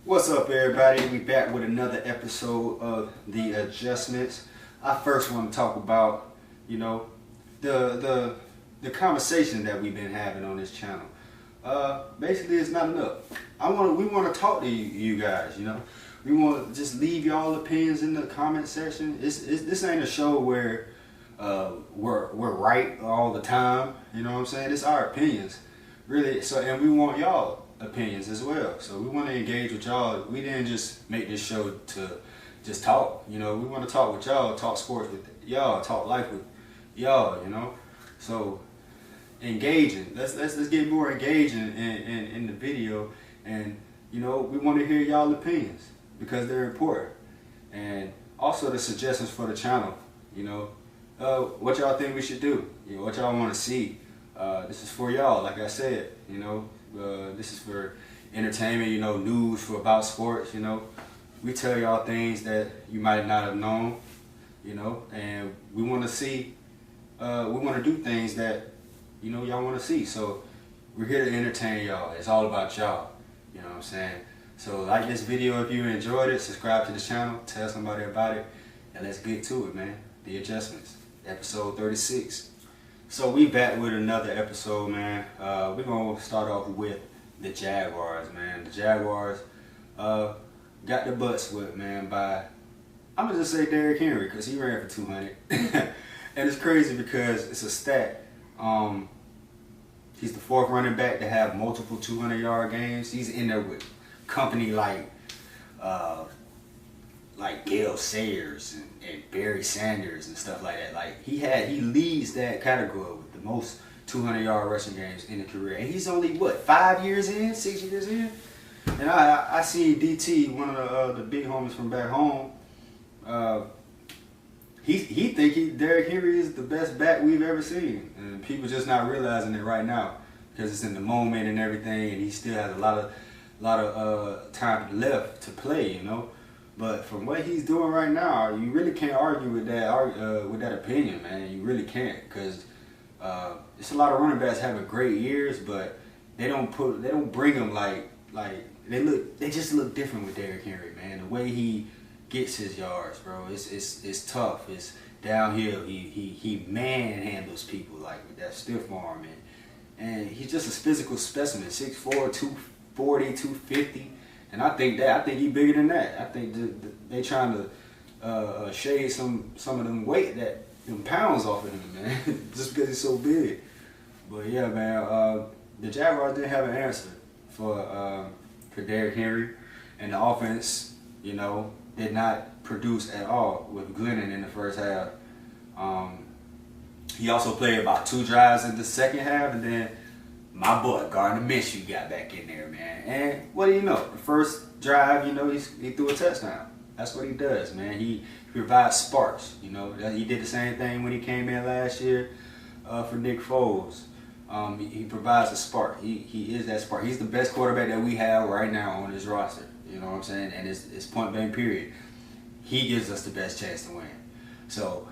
What's up, everybody? We back with another episode of The Adjustments. I first want to talk about, the conversation that we've been having on this channel. Basically, it's not enough. We want to talk to you guys. We want to just leave y'all opinions in the comment section. This ain't a show where we're right all the time. You know what I'm saying? It's our opinions, really. And we want y'all opinions as well. So we want to engage with y'all. We didn't just make this show to just talk. We want to talk with y'all, talk sports with y'all, talk life with y'all. So engaging. Let's get more engaging in the video, and we want to hear y'all opinions because they're important, and also the suggestions for the channel. What y'all think we should do? What y'all want to see? This is for y'all. Like I said, this is for entertainment. News for about sports. We tell y'all things that you might not have known. And we want to see. We want to do things that y'all want to see. So we're here to entertain y'all. It's all about y'all. You know what I'm saying? So like this video if you enjoyed it. Subscribe to the channel. Tell somebody about it. And let's get to it, man. The Adjustments, episode 36. So we back with another episode, man. We're gonna start off with the Jaguars, man. The Jaguars got their butts whipped, man, by, I'm gonna just say Derrick Henry, because he ran for 200. And it's crazy because it's a stat. He's the fourth running back to have multiple 200-yard games. He's in there with company like Gale Sayers and Barry Sanders and stuff like that. Like he leads that category with the most 200-yard rushing games in the career. And he's only what, 5 years in, 6 years in? And I see DT, one of the big homies from back home. He think Derrick Henry is the best back we've ever seen, and people just not realizing it right now because it's in the moment and everything, and he still has a lot of time left to play, But from what he's doing right now, you really can't argue with that opinion, man. You really can't, because it's a lot of running backs having great years, but they don't bring them like they just look different with Derrick Henry, man. The way he gets his yards, bro, it's tough. It's downhill. He manhandles people like with that stiff arm, and he's just a physical specimen. 6'4", 240, 250. And I think he's bigger than that. I think they trying to shade some of them them pounds off of him, man, just because he's so big. But yeah, man, the Jaguars didn't have an answer for Derrick Henry, and the offense, did not produce at all with Glennon in the first half. He also played about 2 drives in the second half, and then my boy Gardner Minshew got back in there, man. And what do you know? The first drive, he threw a touchdown. That's what he does, man. He provides sparks. He did the same thing when he came in last year for Nick Foles. He provides a spark. He is that spark. He's the best quarterback that we have right now on this roster. You know what I'm saying? And it's point blank period. He gives us the best chance to win. So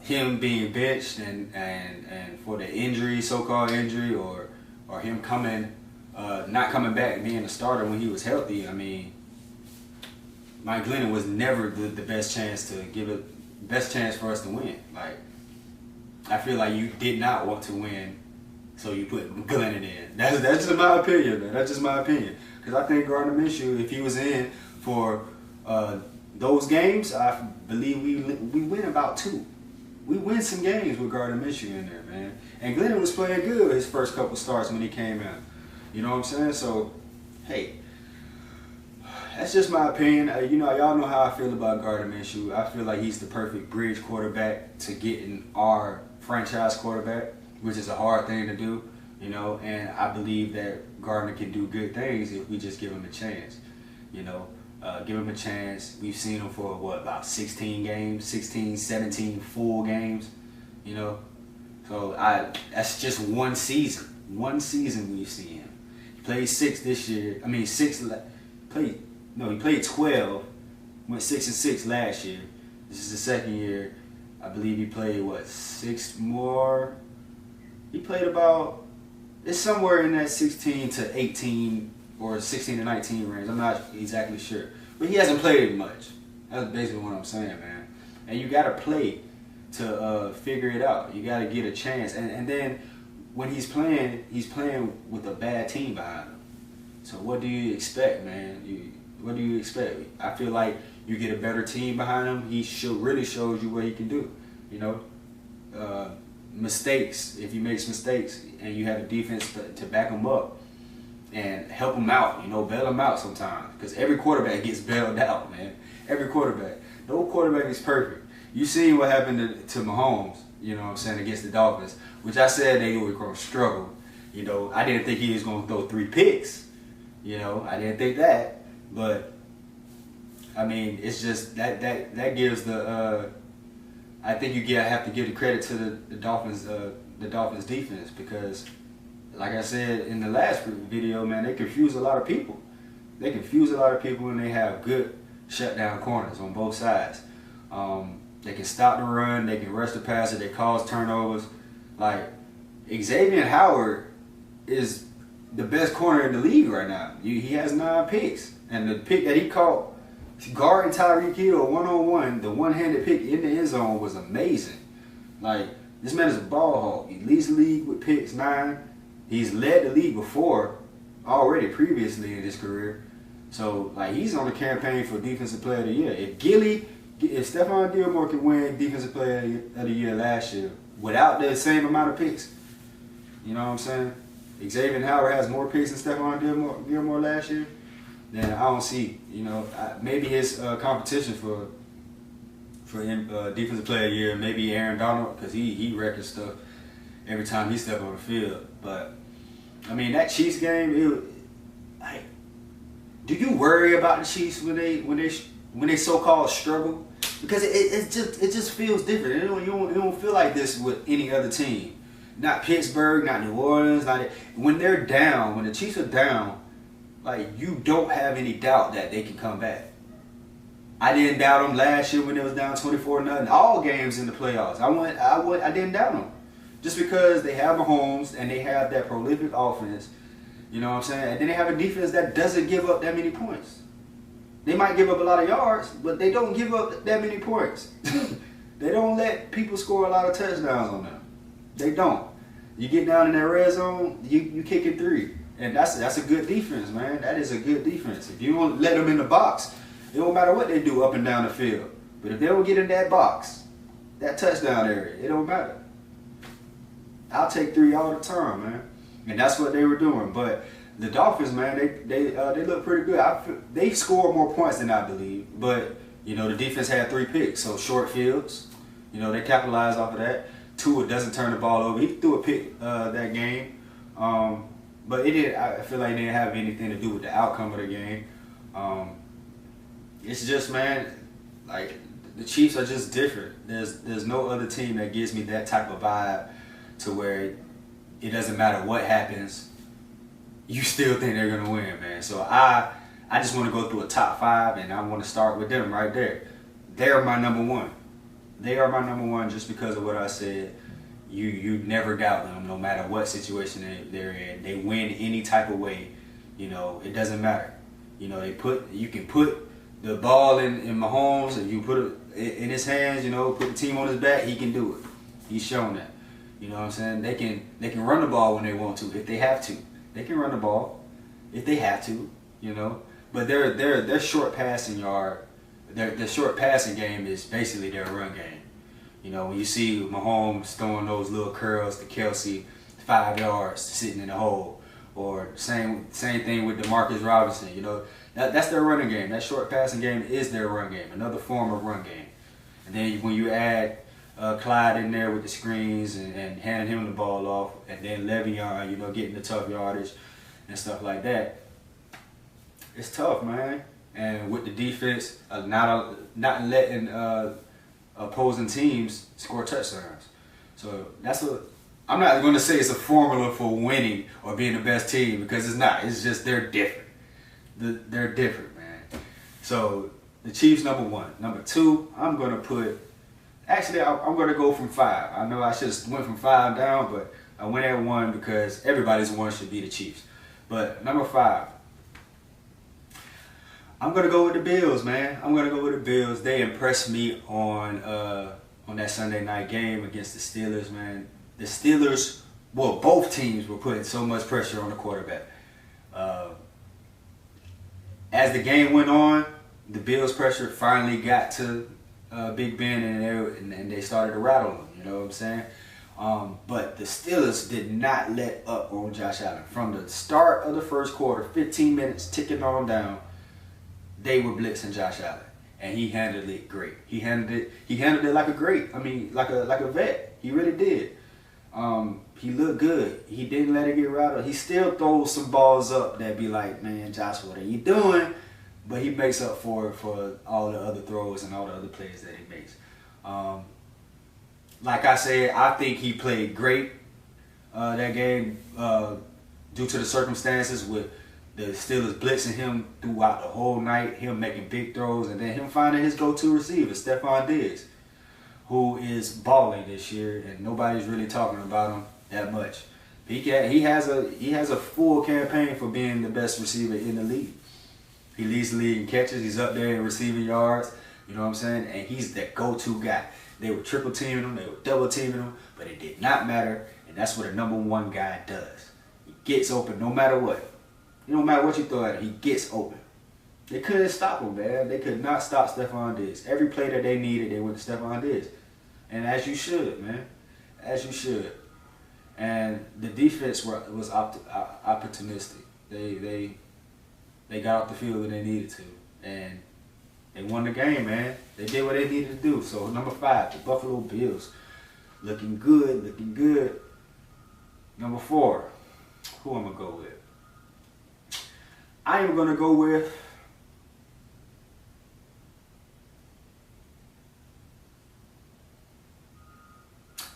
him being benched and for the injury, so-called injury, or him not coming back being a starter when he was healthy, I mean, Mike Glennon was never the best chance for us to win. Like, I feel like you did not want to win, so you put Glennon in. That's just my opinion, man. That's just my opinion. Because I think Gardner Minshew, if he was in for those games, I believe we win about 2. We win some games with Gardner Minshew in there, man. And Glennon was playing good his first couple starts when he came in. You know what I'm saying? So, hey, that's just my opinion. Y'all know how I feel about Gardner Minshew. I feel like he's the perfect bridge quarterback to getting our franchise quarterback, which is a hard thing to do, And I believe that Gardner can do good things if we just give him a chance, Give him a chance. We've seen him for about 16 games, 16, 17 full games, So that's just one season. One season we've seen him. He played 6 this year. I mean, he played 12. Went 6-6 last year. This is the second year. I believe he played 6 more. He played about, it's somewhere in that 16 to 18 or 16 to 19 range. I'm not exactly sure, but he hasn't played much. That's basically what I'm saying, man. And you got to play to figure it out. You got to get a chance, and then when he's playing with a bad team behind him. So what do you expect, man? What do you expect? I feel like you get a better team behind him, he really shows you what he can do. You know, mistakes. If he makes mistakes and you have a defense to back him up and help him out, you know, bail him out sometimes. Because every quarterback gets bailed out, man. Every quarterback. No quarterback is perfect. You see what happened to Mahomes, you know what I'm saying, against the Dolphins, which I said they were going to struggle. You know, I didn't think he was going to throw 3 picks. You know, I didn't think that. But, I mean, it's just that gives the I think you have to give the credit to the Dolphins defense, because, like I said in the last video, man, they confuse a lot of people. They confuse a lot of people, and they have good shutdown corners on both sides. They can stop the run, they can rush the passer, they cause turnovers. Like, Xavier Howard is the best corner in the league right now. He has 9 picks, and the pick that he caught guarding Tyreek Hill one-on-one, the one-handed pick in the end zone, was amazing. Like, this man is a ball hawk. He leads the league with picks, 9. He's led the league before, previously in his career. So, like, he's on the campaign for Defensive Player of the Year. If Stephon Gilmore can win Defensive Player of the Year last year without the same amount of picks, you know what I'm saying? Xavier Howard has more picks than Stephon Gilmore last year. Then I don't see, you know, maybe his competition for Defensive Player of the Year, maybe Aaron Donald, because he records stuff every time he steps on the field. But I mean, that Chiefs game, do you worry about the Chiefs when they so-called struggle? Because it just feels different. You don't feel like this with any other team. Not Pittsburgh, not New Orleans, when they're down, when the Chiefs are down. Like, you don't have any doubt that they can come back. I didn't doubt them last year when it was down 24-0. All games in the playoffs, I didn't doubt them, just because they have Mahomes and they have that prolific offense. You know what I'm saying? And then they have a defense that doesn't give up that many points. They might give up a lot of yards, but they don't give up that many points. They don't let people score a lot of touchdowns on them. They don't. You get down in that red zone, you kick it 3. And that's a good defense, man. That is a good defense. If you don't let them in the box, it don't matter what they do up and down the field. But if they don't get in that box, that touchdown area, it don't matter. I'll take 3 all the time, man. And that's what they were doing. But the Dolphins, man, they look pretty good. They scored more points than I believe. But, you know, the defense had 3 picks, so short fields. You know, they capitalized off of that. Tua doesn't turn the ball over. He threw a pick that game. But I feel like it didn't have anything to do with the outcome of the game. It's just, man, like, the Chiefs are just different. There's no other team that gives me that type of vibe to where it doesn't matter what happens, you still think they're gonna win, man. So I just want to go through a top 5, and I want to start with them right there. They're my number 1. They are my number 1 just because of what I said. You never doubt them, no matter what situation they're in. They win any type of way. You know, it doesn't matter. You know, you can put the ball in Mahomes, and you put it in his hands. You know, put the team on his back. He can do it. He's shown that. You know what I'm saying? They can run the ball when they want to, if they have to. They can run the ball if they have to. You know, but their short passing yard, their short passing game is basically their run game. You know, when you see Mahomes throwing those little curls to Kelsey, 5 yards sitting in the hole, or same thing with DeMarcus Robinson. You know, that's their running game. That short passing game is their run game, another form of run game. And then when you add Clyde in there with the screens and handing him the ball off, and then Le'Veon, you know, getting the tough yardage and stuff like that, it's tough, man. And with the defense, not letting opposing teams score touchdowns. So I'm not going to say it's a formula for winning or being the best team, because it's not. It's just they're different. They're different, man. So the Chiefs, number 1. Number 2, I'm going to put. Actually, I'm going to go from 5. I know I should have went from 5 down, but I went at 1 because everybody's 1 should be the Chiefs. But number 5, I'm gonna go with the Bills, man. I'm gonna go with the Bills. They impressed me on that Sunday night game against the Steelers, man. The Steelers, well, both teams were putting so much pressure on the quarterback. Uh, as the game went on, the Bills' pressure finally got to Big Ben, and they started to rattle him. You know what I'm saying? But the Steelers did not let up on Josh Allen. From the start of the first quarter, 15 minutes ticking on down, they were blitzing Josh Allen, and he handled it great. He handled it like a great. I mean, like a vet. He really did. He looked good. He didn't let it get rattled. He still throws some balls up that be like, man, Josh, what are you doing? But he makes up for all the other throws and all the other plays that he makes. Like I said, I think he played great that game due to the circumstances with the Steelers blitzing him throughout the whole night, him making big throws, and then him finding his go-to receiver, Stephon Diggs, who is balling this year, and nobody's really talking about him that much. He has a full campaign for being the best receiver in the league. He leads the league in catches. He's up there in receiving yards. You know what I'm saying? And he's the go-to guy. They were triple teaming him. They were double teaming him. But it did not matter. And that's what a number one guy does. He gets open no matter what. It don't matter what you throw at him. He gets open. They couldn't stop him, man. They could not stop Stephon Diggs. Every play that they needed, they went to Stephon Diggs. And as you should, man. As you should. And the defense was opportunistic. They got off the field when they needed to. And they won the game, man. They did what they needed to do. So, number 5, the Buffalo Bills. Looking good, looking good. Number 4, who I'm going to go with? I am going to go with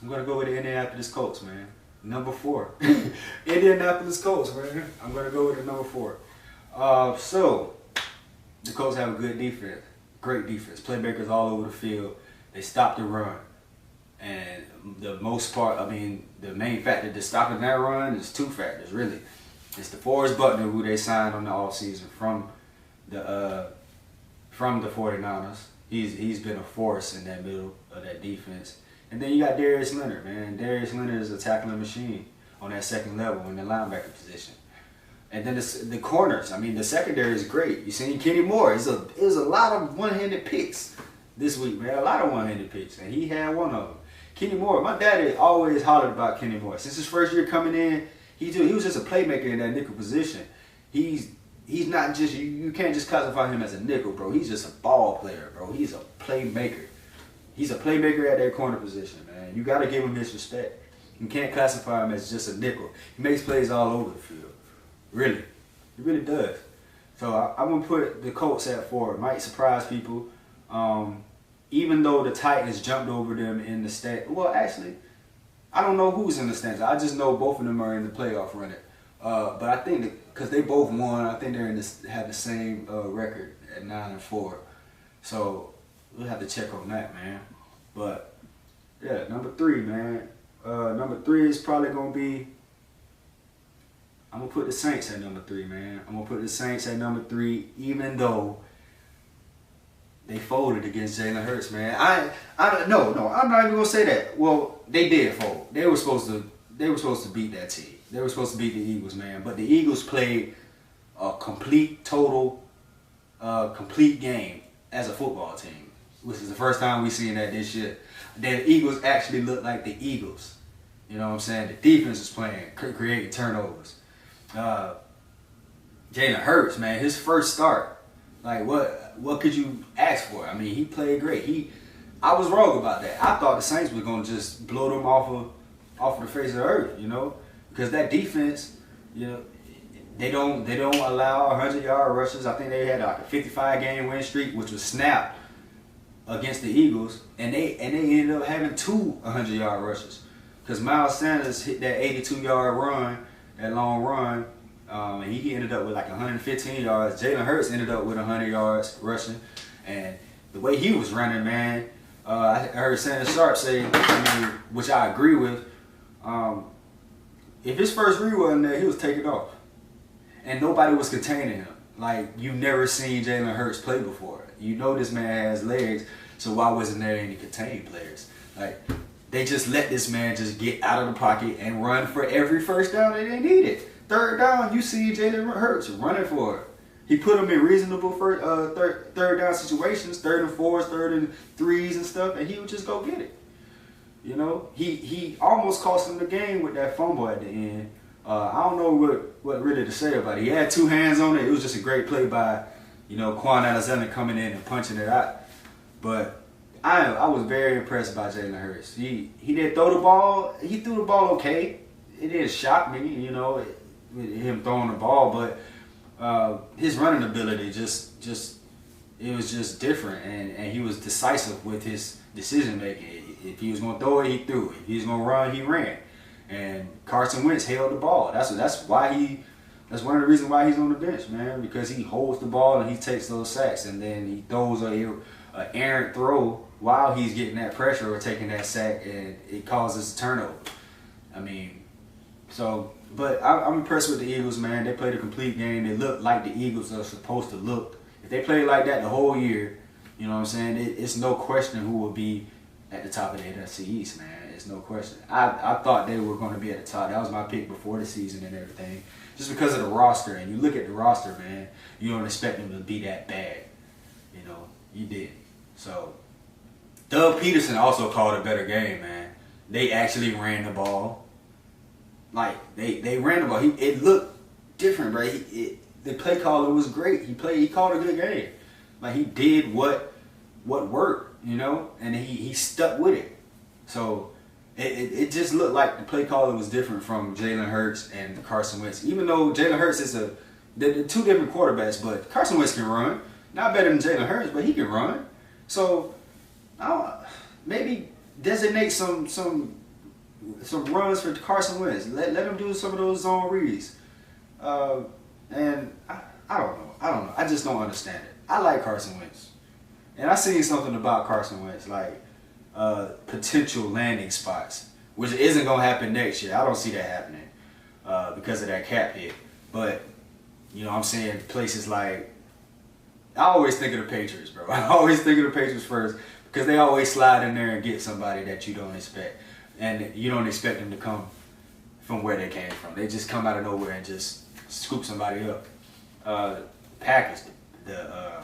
the Indianapolis Colts, man. Number 4. Indianapolis Colts, man. I'm going to go with the number 4. So, the Colts have a good defense. Great defense. Playmakers all over the field. They stop the run. And the main factor to stopping that run is 2 factors, really. It's the DeForest Buckner, who they signed on the offseason from the 49ers. He's been a force in that middle of that defense. And then you got Darius Leonard, man. Darius Leonard is a tackling machine on that second level in the linebacker position. And then the corners. I mean, the secondary is great. You seen Kenny Moore. It was a lot of one-handed picks this week, man. A lot of one-handed picks, and he had one of them. Kenny Moore. My daddy always hollered about Kenny Moore. Since his first year coming in, he was just a playmaker in that nickel position. He's not just, you can't just classify him as a nickel, bro. He's just a ball player, bro. He's a playmaker. He's a playmaker at that corner position, man. You got to give him his respect. You can't classify him as just a nickel. He makes plays all over the field. Really. He really does. So I'm going to put the Colts at 4. It might surprise people. Even though the Titans jumped over them in the stand. Well, actually, I don't know who's in the stands. I just know both of them are in the playoff running. But I think because they both won, I think they're have the same record at 9-4. So we'll have to check on that, man. But yeah, number 3, man. Number 3 is probably gonna be. I'm gonna put the Saints at number 3, man. I'm gonna put the Saints at number 3, even though they folded against Jalen Hurts, man. No, I'm not even gonna say that. Well, they did fold. They were supposed to beat that team. They were supposed to beat the Eagles, man. But the Eagles played a complete game as a football team, which is the first time we've seen that this year. The Eagles actually look like the Eagles. You know what I'm saying? The defense is playing, creating turnovers. Jalen Hurts, man, his first start. Like, what could you ask for? I mean, he played great. I was wrong about that. I thought the Saints were gonna just blow them off of the face of the earth, you know, because that defense, you know, they don't allow 100-yard rushes. I think they had like a 55-game win streak, which was snapped against the Eagles, and they ended up having 2 100-yard rushes because Miles Sanders hit that 82-yard run, that long run. And he ended up with like 115 yards. Jalen Hurts ended up with 100 yards rushing. And the way he was running, man, I heard Sanders Sharp say, which I agree with, if his first read wasn't there, he was taking off. And nobody was containing him. like you've never seen Jalen Hurts play before. You know this man has legs, so why wasn't there any contained players? Like, they just let this man just get out of the pocket and run for every first down that they needed. Third down, you see Jalen Hurts running for it. He put them in reasonable third down situations, 3rd and 4s, 3rd and 3s and stuff, and he would just go get it. You know, he almost cost him the game with that fumble at the end. I don't know what really to say about it. He had 2 hands on it. It was just a great play by, you know, Quan Alexander coming in and punching it out. But I was very impressed by Jalen Hurts. He didn't throw the ball. He threw the ball okay. It didn't shock me, you know, with him throwing the ball, but his running ability just it was just different, and he was decisive with his decision making. If he was gonna throw it, he threw it. If he was gonna run, he ran. And Carson Wentz held the ball. That's one of the reasons why he's on the bench, man, because he holds the ball and he takes those sacks, and then he throws an errant throw while he's getting that pressure or taking that sack, and it causes a turnover. I mean, so. But I'm impressed with the Eagles, man. They played a complete game. They look like the Eagles are supposed to look. If they play like that the whole year, you know what I'm saying, it's no question who will be at the top of the NFC East, man. It's no question. I thought they were going to be at the top. That was my pick before the season and everything. Just because of the roster. And you look at the roster, man, you don't expect them to be that bad. You know, you did. So, Doug Peterson also called a better game, man. They actually ran the ball. Like, they ran the ball. It looked different, bro. The play caller was great. He called a good game. Like, he did what worked, you know, and he stuck with it. So it just looked like the play caller was different from Jalen Hurts and Carson Wentz. Even though Jalen Hurts is they're 2 different quarterbacks, but Carson Wentz can run. Not better than Jalen Hurts, but he can run. So maybe designate some runs for Carson Wentz. Let him do some of those zone reads. And I don't know. I just don't understand it. I like Carson Wentz. And I seen something about Carson Wentz, like potential landing spots, which isn't going to happen next year. I don't see that happening because of that cap hit. But, you know, I'm saying places like, I always think of the Patriots, bro. I always think of the Patriots first because they always slide in there and get somebody that you don't expect. And you don't expect them to come from where they came from. They just come out of nowhere and just scoop somebody up. Packers, the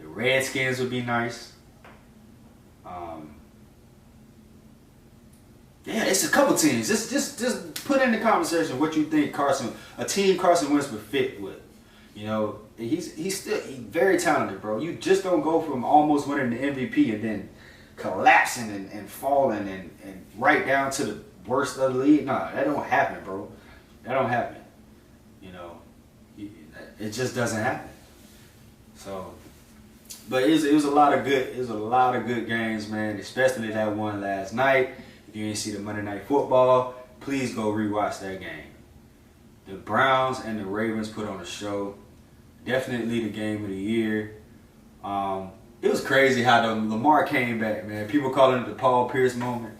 Redskins would be nice. Yeah, it's a couple teams. Just put in the conversation what you think a team Carson Wentz would fit with. You know, he's very talented, bro. You just don't go from almost winning the MVP and then collapsing and falling and right down to the worst of the league. Nah, that don't happen, bro. That don't happen. You know, it just doesn't happen. So, but it was a lot of good games, man. Especially that one last night. If you didn't see the Monday Night Football, please go rewatch that game. The Browns and the Ravens put on a show. Definitely the game of the year. It was crazy how the Lamar came back, man. People calling it the Paul Pierce moment.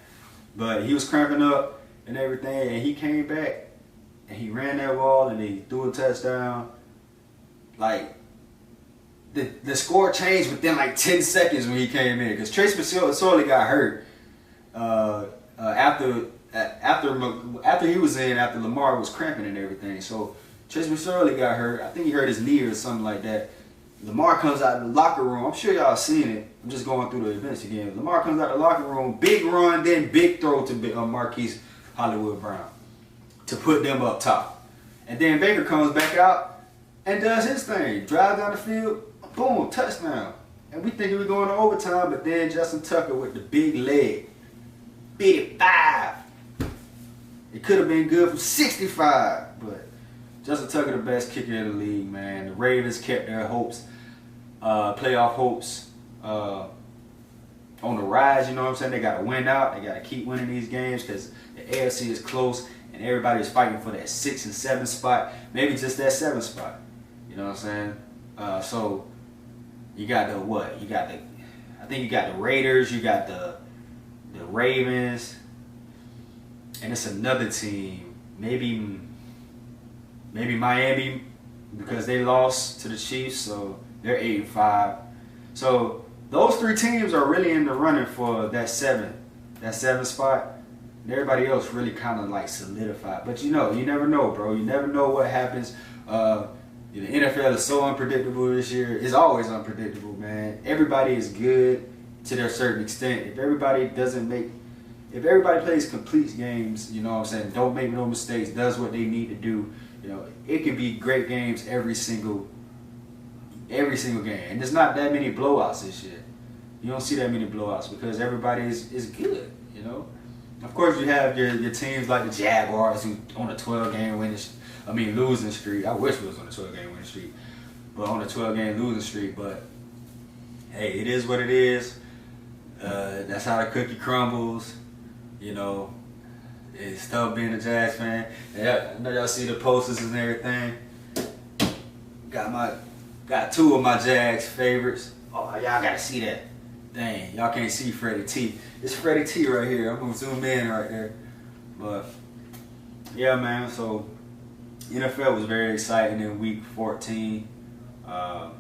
But he was cramping up and everything, and he came back, and he ran that ball, and he threw a touchdown. Like, the score changed within like 10 seconds when he came in. Because Trace McSorley got hurt after he was in, after Lamar was cramping and everything. So Trace McSorley got hurt. I think he hurt his knee or something like that. Lamar comes out of the locker room. I'm sure y'all seen it. I'm just going through the events again. Lamar comes out of the locker room, big run, then big throw to Marquise Hollywood Brown to put them up top. And then Baker comes back out and does his thing. Drives down the field, boom, touchdown. And we think he was going to overtime, but then Justin Tucker with the big leg. 55. It could have been good for 65, but Justin Tucker, the best kicker in the league, man. The Ravens kept their hopes, playoff hopes, on the rise. You know what I'm saying? They got to win out. They got to keep winning these games because the AFC is close and everybody's fighting for that 6 and 7 spot. Maybe just that 7th spot. You know what I'm saying? So you got the what? I think you got the Raiders. You got the Ravens, and it's another team. Maybe Miami because they lost to the Chiefs, so they're 8-5. So those three teams are really in the running for that seven spot. And everybody else really kind of like solidified. But you never know, bro. You never know what happens. The NFL is so unpredictable this year. It's always unpredictable, man. Everybody is good to their certain extent. If everybody plays complete games, you know what I'm saying, don't make no mistakes, does what they need to do, it can be great games every single game. And there's not that many blowouts this year. You don't see that many blowouts because everybody is good, Of course, you have your teams like the Jaguars who on a 12-game losing streak. I wish we was on a 12-game winning streak, but on a 12-game losing streak. But hey, it is what it is. That's how the cookie crumbles. It's tough being a Jags fan. Yeah, I know y'all see the posters and everything. Got two of my Jags favorites. Oh, y'all gotta see that. Dang, y'all can't see Freddie T. It's Freddie T right here. I'm gonna zoom in right there. But yeah, man. So NFL was very exciting in week 14. A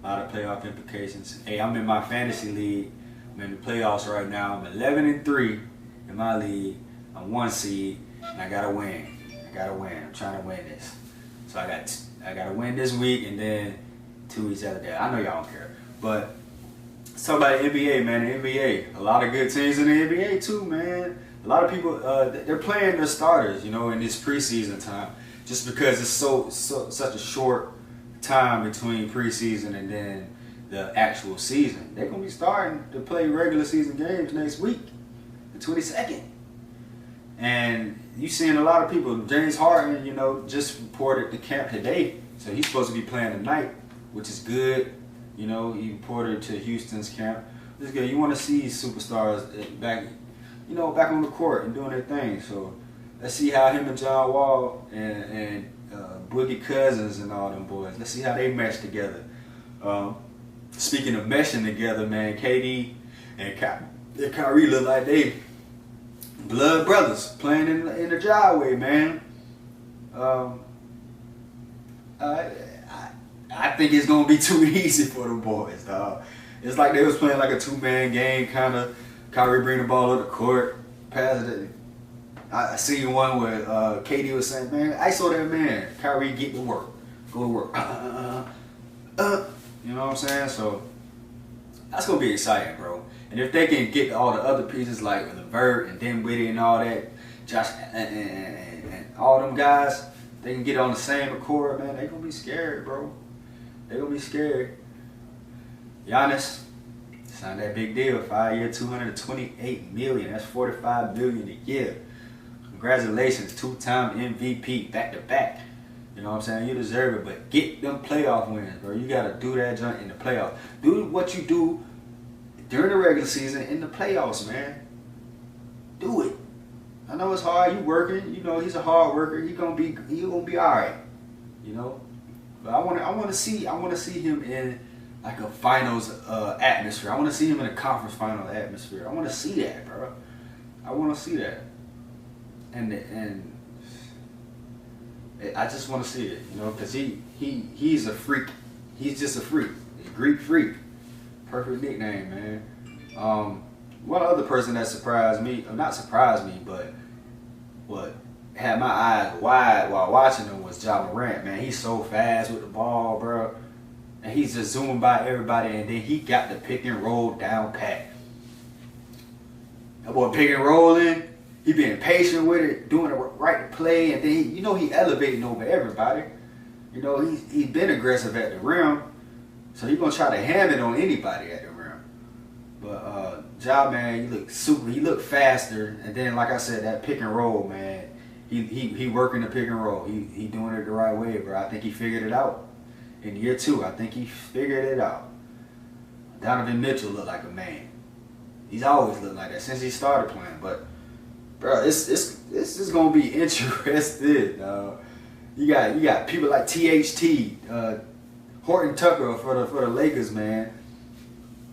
lot of playoff implications. Hey, I'm in my fantasy league. I'm in the playoffs right now. I'm 11-3 in my league. I'm 1 seed, and I gotta win. I'm trying to win this. So I gotta win this week, and then 2 weeks after that. I know y'all don't care, but let's talk about the NBA, man. The NBA, a lot of good teams in the NBA too, man. A lot of people, they're playing their starters, in this preseason time, just because it's such a short time between preseason and then the actual season. They're gonna be starting to play regular season games next week, the 22nd. And you seeing a lot of people. James Harden, just reported to camp today, so he's supposed to be playing tonight, which is good. He reported to Houston's camp. It's good. You want to see superstars back, back on the court and doing their thing. So let's see how him and John Wall and Boogie Cousins and all them boys. Let's see how they mesh together. Speaking of meshing together, man, KD and Kyrie look like they blood brothers playing in the driveway, man. I think it's gonna be too easy for them boys, dog. It's like they was playing like a 2-man game, kind of. Kyrie bring the ball up the court, pass it. I see one where KD was saying, "Man, I saw that man. Kyrie, get to work, go to work." You know what I'm saying? So that's gonna be exciting, bro. And if they can get all the other pieces like LeVert and Dinwiddie and all that, Josh and all them guys, they can get on the same accord, man. They gonna be scared, bro. They gonna be scared. Giannis signed that big deal, 5-year, $228 million. That's $45 million a year. Congratulations, 2-time MVP, back to back. You know what I'm saying? You deserve it, but get them playoff wins, bro. You gotta do that junk in the playoffs. Do what you do during the regular season in the playoffs, man. Do it. I know it's hard. You working. He's a hard worker. He gonna be all right. But I want to see him in like a finals atmosphere. I want to see him in a conference final atmosphere. I want to see that, bro. I want to see that. And I just want to see it, because he's a freak. He's just a freak. He's a Greek freak. Perfect nickname, man. One other person that surprised me, or not surprised me, but what had my eyes wide while watching him was Ja Morant, man. He's so fast with the ball, bro. And he's just zooming by everybody, and then he got the pick and roll down pat. That boy pick and rolling, he being patient with it, doing the right play, and then he elevating over everybody. He's been aggressive at the rim, so he's gonna try to hand it on anybody at the rim. But Ja, man, he looked faster, and then like I said, that pick and roll, man, he working the pick and roll. He doing it the right way, bro. I think he figured it out in year 2. I think he figured it out. Donovan Mitchell looked like a man. He's always looked like that since he started playing. But bro, this is gonna be interesting. You got people like THT, Horton Tucker for the Lakers, man,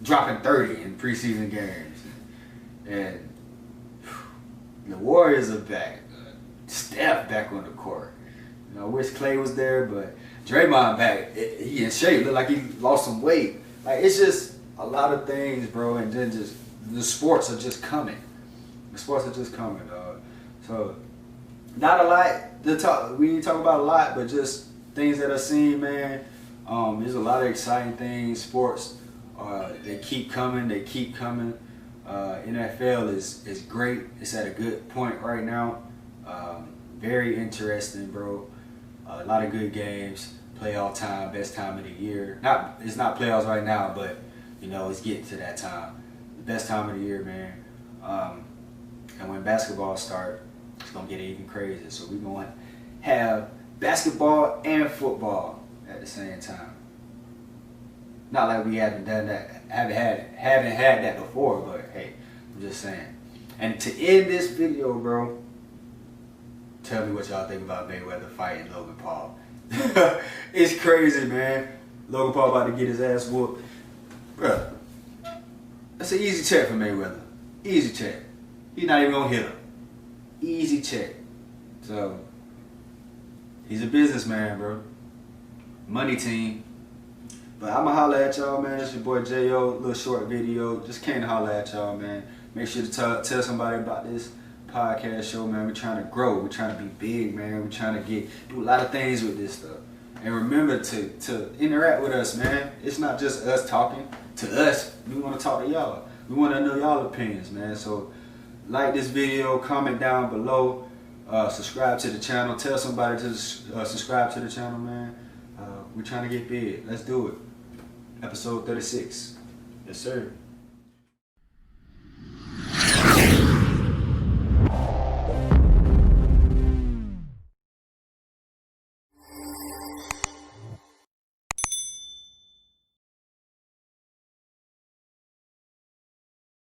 dropping 30 in preseason games, and the Warriors are back. Steph back on the court. I wish Clay was there, but Draymond back. He in shape. Look like he lost some weight. Like, it's just a lot of things, bro. And then just the sports are just coming. The sports are just coming, dog. So not a lot to talk. We ain't talk about a lot, but just things that I've seen, man. There's a lot of exciting things. Sports, they keep coming. They keep coming. NFL is great. It's at a good point right now. Very interesting, bro. A lot of good games. Playoff time, best time of the year. It's not playoffs right now, but you know it's getting to that time. The best time of the year, man. And when basketball starts, it's gonna get even crazier. So we're gonna have basketball and football at the same time. Not like we haven't done that, haven't had that before, but hey, I'm just saying. And to end this video, bro, tell me what y'all think about Mayweather fighting Logan Paul. It's crazy, man. Logan Paul about to get his ass whooped. Bruh, that's an easy check for Mayweather. Easy check. He's not even gonna hit him. Easy check. So, he's a businessman, bro. Money team. But I'ma holler at y'all, man. It's your boy J.O. Little short video. Just came to holler at y'all, man. Make sure to tell somebody about this podcast show, man. We're trying to grow. We're trying to be big, man. We're trying to do a lot of things with this stuff. And remember to interact with us, man. It's not just us talking to us. We want to talk to y'all. We want to know y'all opinions, man. So like this video, comment down below, subscribe to the channel. Tell somebody to subscribe to the channel, man. We're trying to get big. Let's do it. Episode 36. Yes, sir.